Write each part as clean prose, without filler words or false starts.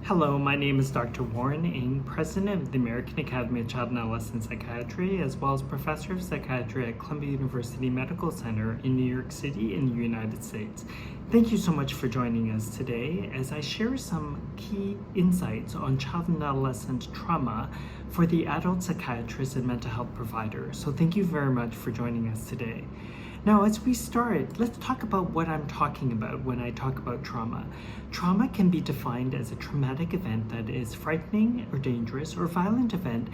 Hello, my name is Dr. Warren Ng, President of the American Academy of Child and Adolescent Psychiatry, as well as Professor of Psychiatry at Columbia University Medical Center in New York City in the United States. Thank you so much for joining us today as I share some key insights on child and adolescent trauma for the adult psychiatrists and mental health providers. So thank you very much for joining us today. Now, as we start, let's talk about what I'm talking about when I talk about trauma. Trauma can be defined as a traumatic event that is frightening or dangerous or violent event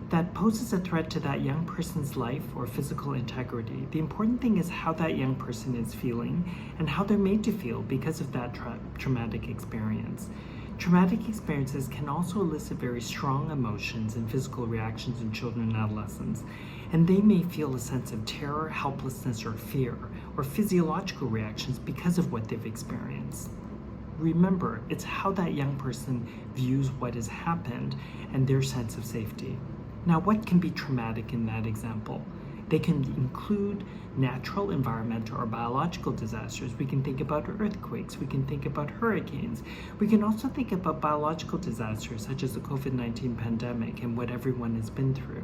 that poses a threat to that young person's life or physical integrity. The important thing is how that young person is feeling and how they're made to feel because of that traumatic experience. Traumatic experiences can also elicit very strong emotions and physical reactions in children and adolescents, and they may feel a sense of terror, helplessness, or fear, or physiological reactions because of what they've experienced. Remember, it's how that young person views what has happened and their sense of safety. Now, what can be traumatic in that example? They can include natural, environmental, or biological disasters. We can think about earthquakes. We can think about hurricanes. We can also think about biological disasters such as the COVID-19 pandemic and what everyone has been through.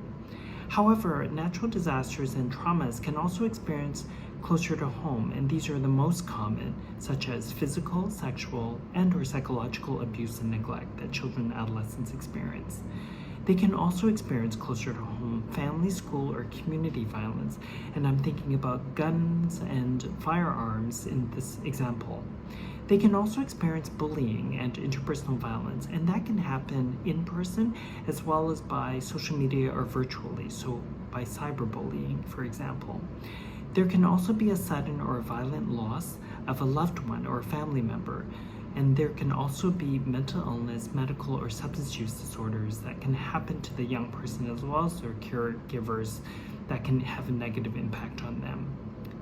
However, natural disasters and traumas can also experience closer to home, and these are the most common, such as physical, sexual, and/or psychological abuse and neglect that children and adolescents experience. They can also experience closer to home family, school, or community violence, and I'm thinking about guns and firearms in this example. They can also experience bullying and interpersonal violence, and that can happen in person as well as by social media or virtually, so by cyberbullying, for example. There can also be a sudden or violent loss of a loved one or a family member, and there can also be mental illness, medical or substance use disorders that can happen to the young person as well as their caregivers that can have a negative impact on them.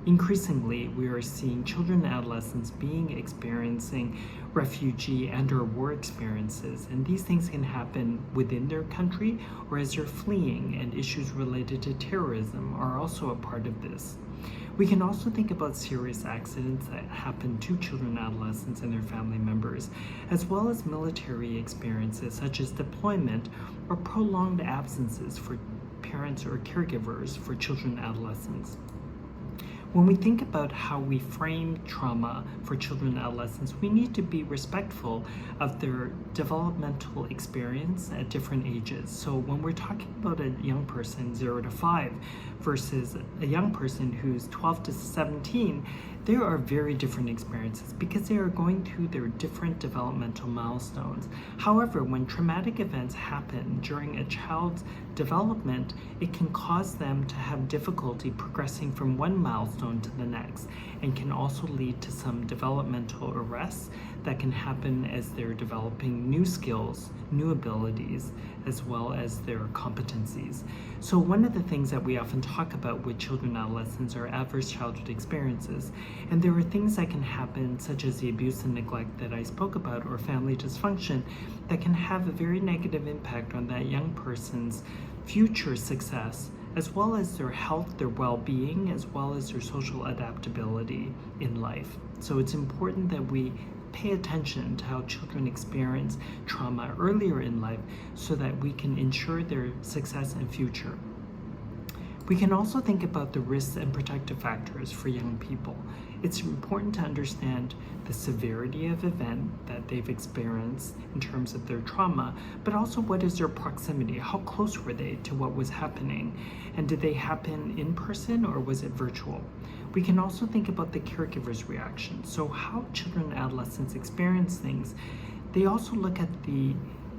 Increasingly, we are seeing children and adolescents experiencing refugee and or war experiences, and these things can happen within their country or as they're fleeing, and issues related to terrorism are also a part of this. We can also think about serious accidents that happen to children and adolescents and their family members, as well as military experiences such as deployment or prolonged absences for parents or caregivers for children and adolescents. When we think about how we frame trauma for children and adolescents, we need to be respectful of their developmental experience at different ages. So when we're talking about a young person 0 to 5 versus a young person who's 12 to 17, there are very different experiences because they are going through their different developmental milestones. However, when traumatic events happen during a child's development, it can cause them to have difficulty progressing from one milestone to the next, and can also lead to some developmental arrests that can happen as they're developing new skills, new abilities, as well as their competencies. So one of the things that we often talk about with children and adolescents are adverse childhood experiences. And there are things that can happen, such as the abuse and neglect that I spoke about, or family dysfunction, that can have a very negative impact on that young person's future success, as well as their health, their well-being, as well as their social adaptability in life. So it's important that we pay attention to how children experience trauma earlier in life so that we can ensure their success and future. We can also think about the risks and protective factors for young people. It's important to understand the severity of event that they've experienced in terms of their trauma, but also what is their proximity? How close were they to what was happening? And did they happen in person or was it virtual? We can also think about the caregiver's reaction. So how children and adolescents experience things. They also look at the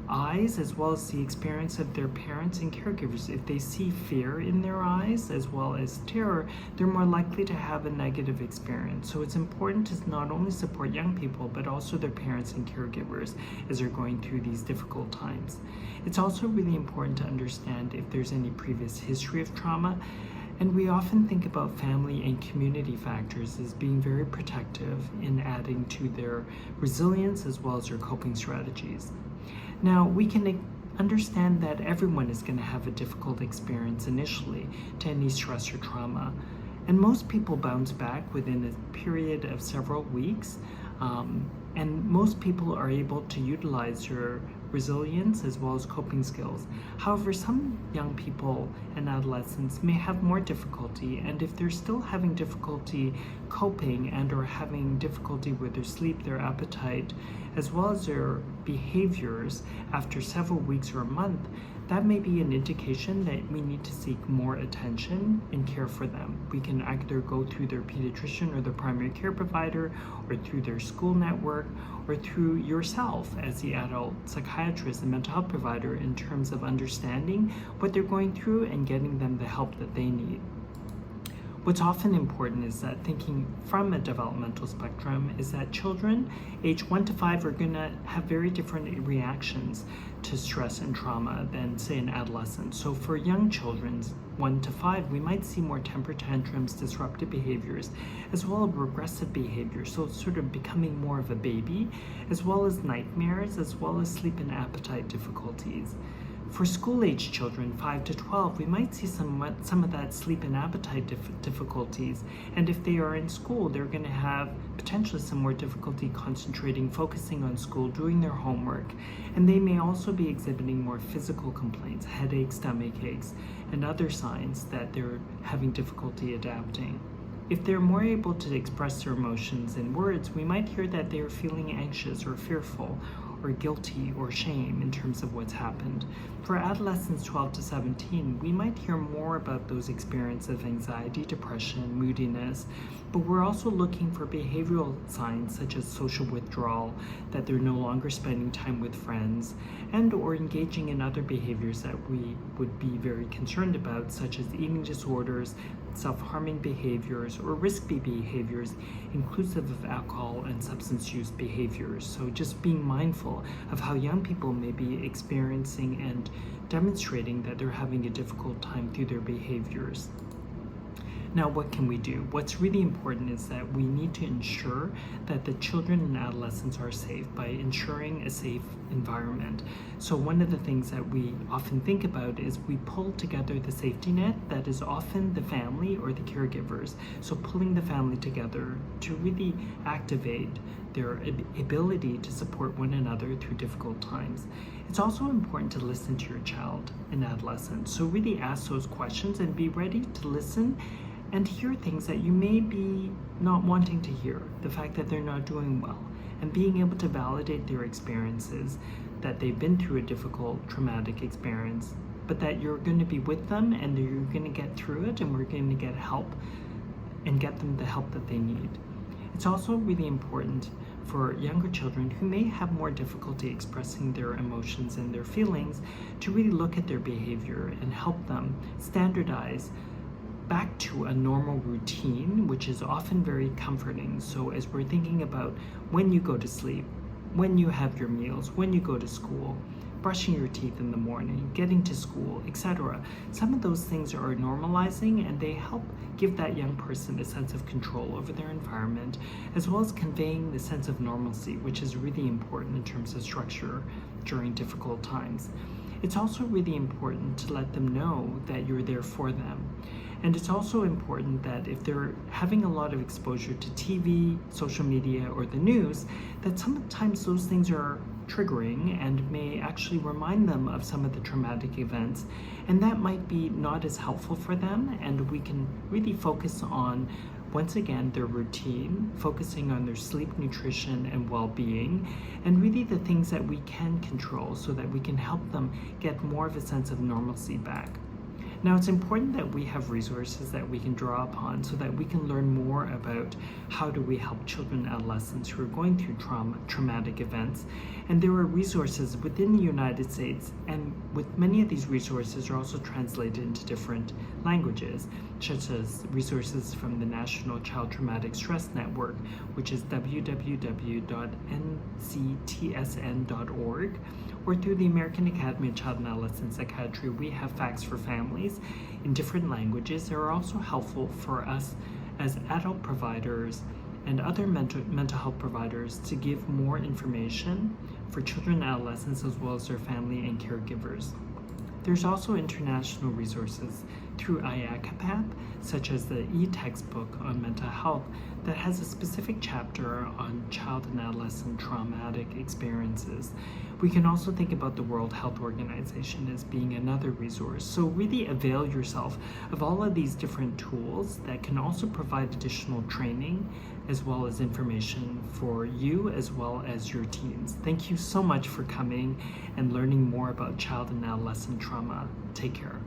eyes as well as the experience of their parents and caregivers. If they see fear in their eyes as well as terror, they're more likely to have a negative experience. So it's important to not only support young people, but also their parents and caregivers as they're going through these difficult times. It's also really important to understand if there's any previous history of trauma. And we often think about family and community factors as being very protective in adding to their resilience as well as their coping strategies. Now, we can understand that everyone is going to have a difficult experience initially to any stress or trauma. And most people bounce back within a period of several weeks. And most people are able to utilize your resilience as well as coping skills. However, some young people and adolescents may have more difficulty, and if they're still having difficulty coping and or having difficulty with their sleep, their appetite, as well as their behaviors after several weeks or a month, that may be an indication that we need to seek more attention and care for them. We can either go through their pediatrician or their primary care provider, or through their school network, or through yourself as the adult psychiatrist and mental health provider in terms of understanding what they're going through and getting them the help that they need. What's often important is that thinking from a developmental spectrum is that children age 1 to 5 are going to have very different reactions to stress and trauma than, say, an adolescent. So for young children, 1 to 5, we might see more temper tantrums, disruptive behaviors, as well as regressive behavior. So it's sort of becoming more of a baby, as well as nightmares, as well as sleep and appetite difficulties. For school-age children, 5 to 12, we might see some of that sleep and appetite difficulties. And if they are in school, they're going to have potentially some more difficulty concentrating, focusing on school, doing their homework. And they may also be exhibiting more physical complaints, headaches, stomach aches, and other signs that they're having difficulty adapting. If they're more able to express their emotions in words, we might hear that they are feeling anxious or fearful or guilty or shame in terms of what's happened. For adolescents 12 to 17, we might hear more about those experiences of anxiety, depression, moodiness, but we're also looking for behavioral signs such as social withdrawal, that they're no longer spending time with friends, and or engaging in other behaviors that we would be very concerned about, such as eating disorders, self-harming behaviors, or risky behaviors, inclusive of alcohol and substance use behaviors. So just being mindful of how young people may be experiencing and demonstrating that they're having a difficult time through their behaviors. Now, what can we do? What's really important is that we need to ensure that the children and adolescents are safe by ensuring a safe environment. So one of the things that we often think about is we pull together the safety net that is often the family or the caregivers. So pulling the family together to really activate their ability to support one another through difficult times. It's also important to listen to your child and adolescent. So really ask those questions and be ready to listen and hear things that you may be not wanting to hear, the fact that they're not doing well, and being able to validate their experiences, that they've been through a difficult, traumatic experience, but that you're going to be with them and you're going to get through it, and we're going to get help and get them the help that they need. It's also really important for younger children who may have more difficulty expressing their emotions and their feelings to really look at their behavior and help them standardize back to a normal routine, which is often very comforting. So as we're thinking about when you go to sleep, when you have your meals, when you go to school, brushing your teeth in the morning, getting to school, etc. Some of those things are normalizing, and they help give that young person a sense of control over their environment, as well as conveying the sense of normalcy, which is really important in terms of structure during difficult times. It's also really important to let them know that you're there for them. And it's also important that if they're having a lot of exposure to TV, social media, or the news, that sometimes those things are triggering and may actually remind them of some of the traumatic events. And that might be not as helpful for them. And we can really focus on, once again, their routine, focusing on their sleep, nutrition, and well-being, and really the things that we can control so that we can help them get more of a sense of normalcy back. Now, it's important that we have resources that we can draw upon so that we can learn more about how do we help children and adolescents who are going through traumatic events. And there are resources within the United States, and with many of these resources are also translated into different languages, such as resources from the National Child Traumatic Stress Network, which is www.nctsn.org, or through the American Academy of Child and Adolescent Psychiatry. We have facts for families in different languages. They are also helpful for us as adult providers and other mental health providers to give more information for children and adolescents as well as their family and caregivers. There's also international resources through AACAP, such as the e-textbook on mental health that has a specific chapter on child and adolescent traumatic experiences. We can also think about the World Health Organization as being another resource. So really avail yourself of all of these different tools that can also provide additional training as well as information for you as well as your teens. Thank you so much for coming and learning more about child and adolescent trauma. Take care.